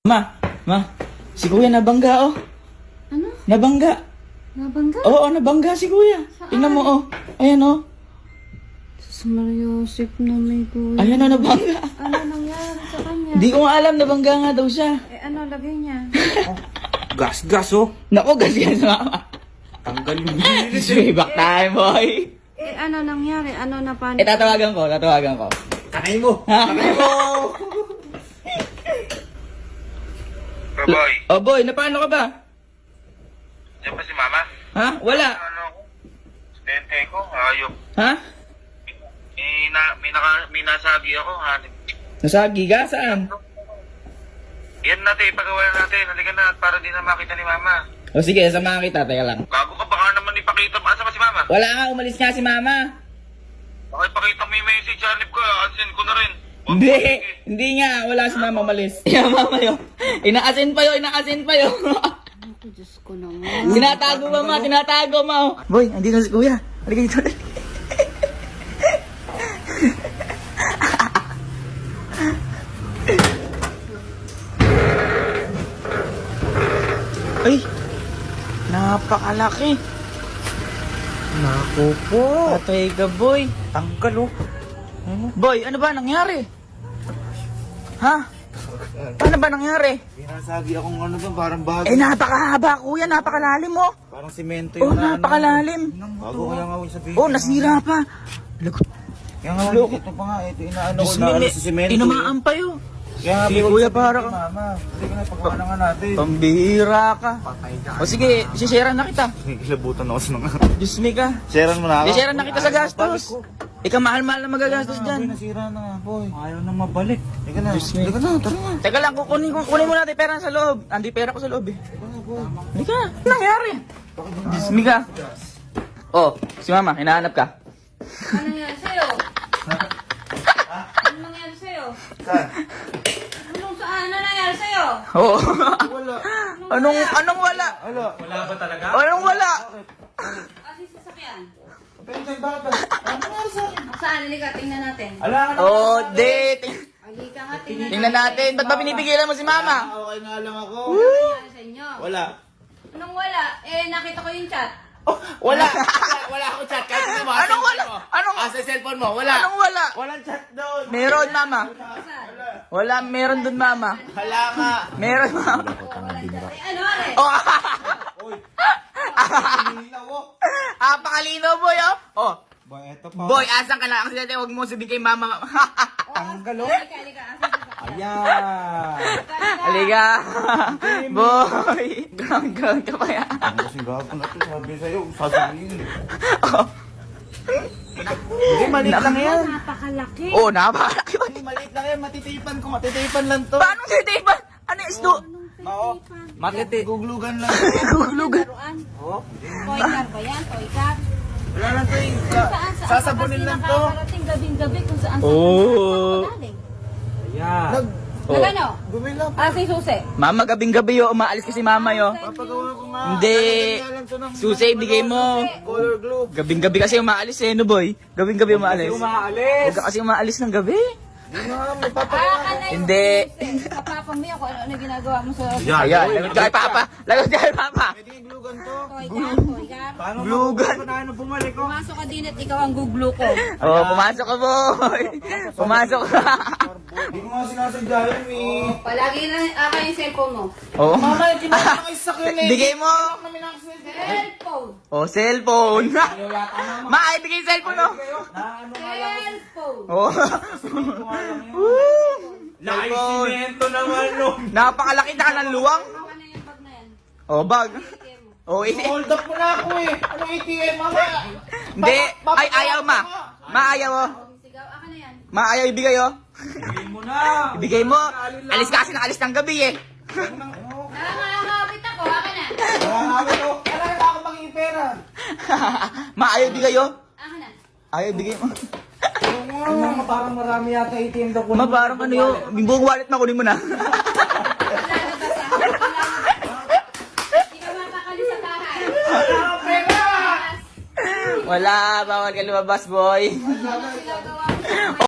Ma, si kuya nabangga, oh. Ano? Nabangga. Nabangga? Oo, nabangga si kuya. Tingnan mo, oh. Ayan, oh. Sus Mariosip na may kuya. Ayan, oh, nabangga. Ano nangyari sa kanya? Hindi ko nga alam, nabangga nga daw siya. Eh ano lagay niya? Gas, oh. Naku, kasi yan sa mama. Tanggal yung bilis. Swayback tayo, boy. Eh ano nangyari? Ano na paano? Tatawagan ko. Takay mo. Ha? Takay mo. Boy, Oh, boy, napaano ka ba? diyan ba si Mama? Ha? Wala. Ano ako? Studente ko, ayok. Ha? May nasagi ako, hanip. Nasagi ka? Saan? Yan natin, ipagawa natin. Halika na, para di na makita ni Mama. O sige, samahan kita. Teka lang. Gago ka, baka naman ipakita mo. Asa ba si Mama? Wala nga, umalis nga si mama. Baka ipakita mo yung message, hanip ko. Unsend ko na rin. Hindi nga. Wala si mama umalis. Yeah, mama yun. Inaasin pa yun. Ako, Diyos ko naman. Tinatago ma. Boy, andito na si kuya. Halika dito. Ay, napakalaki. Naku po. Patay ka, boy. Tanggal, oh. Boy, ano ba nangyari? Ha? Ano ba nangyari? Pinasagi akong ano doon, parang bago. Napakahaba, kuya. Napakalalim, oh. Parang simento Oh, yung napakalalim. Bago kaya nga ako sabihin. Oh, nasira pa. Lagot. Kaya nga, Loko. ito pa nga. Ito inaano ko Diyos na me, ano sa simento. tinamaan pa yun. Kaya nga, Si kuya para ka. Mama, hindi ka na pagawa na nga natin. Pambihira ka. Patay ka. O sige, sisharean na kita. Kilabutan ako sa mga. Diyos me ka. Sharean mo na ako. Sisharean na kita sa gastos. Ikaw mahal-mahal na magagastos Boy, dyan. nasira na nga, boy. Ayaw na mabalik. Teka na. Diyos me. Teka na, tara na. Teka lang, kunin mo natin pera sa loob. Andi pera ko sa loob eh. Teka na, boy. Hindi ka. Ano nangyari? Diyos me ka. Oh, si mama, hinahanap ka. Ano nangyari sa'yo? Ano nangyari sa'yo? Saan? Ano nangyari sa'yo? Oo. Wala. Anong wala? Wala. Anong wala? Kasi sasakyan. Pinsan, bakit ba? Ano nangyari sa akin? Saan? Halika, tingnan natin. Ala ka na. Oh, date. Halika nga, tingnan Tingnan natin. Ba't ba pinipigilan mo si mama? Okay nga lang ako. Ano nangyari sa inyo? Wala. Anong wala? Eh, nakita ko yung chat. Wala. Wala akong chat. Kahit hindi mo. Anong wala? Anong Sa cellphone mo. Wala. Anong wala? Walang chat doon. Meron, mama. Saan? Wala, meron dun, mama. Hala nga. Meron, mama. Walang chat. Eh, ano, are? Oh, Oy. pakalino, boy, oh. Oh, Boy, eto pa. boy, asan ka na? Ang sinatay, huwag mo sabihin kay mama. Tanggal, oh. Halika. Asan sasakyan? Ayan. Halika. Boy. Gano'n ka pa yan. Ang kasing gago na ito. Sabi sa'yo. Sasabihin. Oh, Hindi, maliit lang yan. Napakalaki. oh, napakalaki. Hindi, maliit lang yan. Matitipan ko. Matitipan lang to. Paano sitipan? Ano yung isdo? Mao. Makiti. Guglugan lang. Guglugan. Laruan. Oh. Toy car ba yan? Toy car? Wala lang to eh. Saan? Sasabunin lang to. Nakakarating gabing-gabi kung saan Oh. nakakarating. Ayan. Oh. Nagano? Gumila. Si Susi. Mama, gabing-gabi yo. Umaalis kasi mama yo. Papagawa ko nga. Hindi. Lalagyan lang to ng- Susi, bigay mo. Color glue. Gabing-gabi kasi umaalis eh, no boy? Gabing-gabi umaalis. Umaalis. Huwag ka kasi umaalis ng gabi. Hindi nga, magpapagawa. Hindi. Kapapami ako. Ano ginagawa mo sa Ayan, lagot ka kay Papa. Lagot ka kay Papa. Pwede yung glugan to. toy car? Toy car? Paano Glugan. Paano bumalik ko? Pumasok ka din at ikaw ang guglo ko. Oh, pumasok ka boy. Pumasok ka. Hindi ko nga sinasadya yun eh. Palagi na yung cellphone mo. Oh. Mama, yung kinuha ng isa ko yun eh. Bigay mo. Kami ng cellphone. Cellphone. Oh, cellphone. Ma, ay bigay yung cellphone oh. Na ano nga lang. Cellphone. Oh. Laking Cellphone. simento naman no. Napakalaki na ka ng luwang. Ano na yung bag na yan? Oh, bag. ATM mo. Oh, Hold up mo na ako eh. Anong ATM, mama? Hindi. Ay, ayaw ma. Ma, ayaw oh. Sigaw, akin na yan. Ma, ayaw ibigay oh. Bigay mo na. Ibigay mo. Alis ka kasi nakalis ng gabi eh. Nakakapit ako, akin na. Nakakawin ko. Kailangan na ako maging pera. Ma, ayaw ibigay oh. Akin na. Ayaw ibigay mo. Mama, parang marami yata ATM daw. Ma, parang ano yun. Yung buong wallet na kunin mo na. Lalabas ako. Hindi ka mapakali sa bahay. Wala, bawal ka lumabas, boy. Sabi,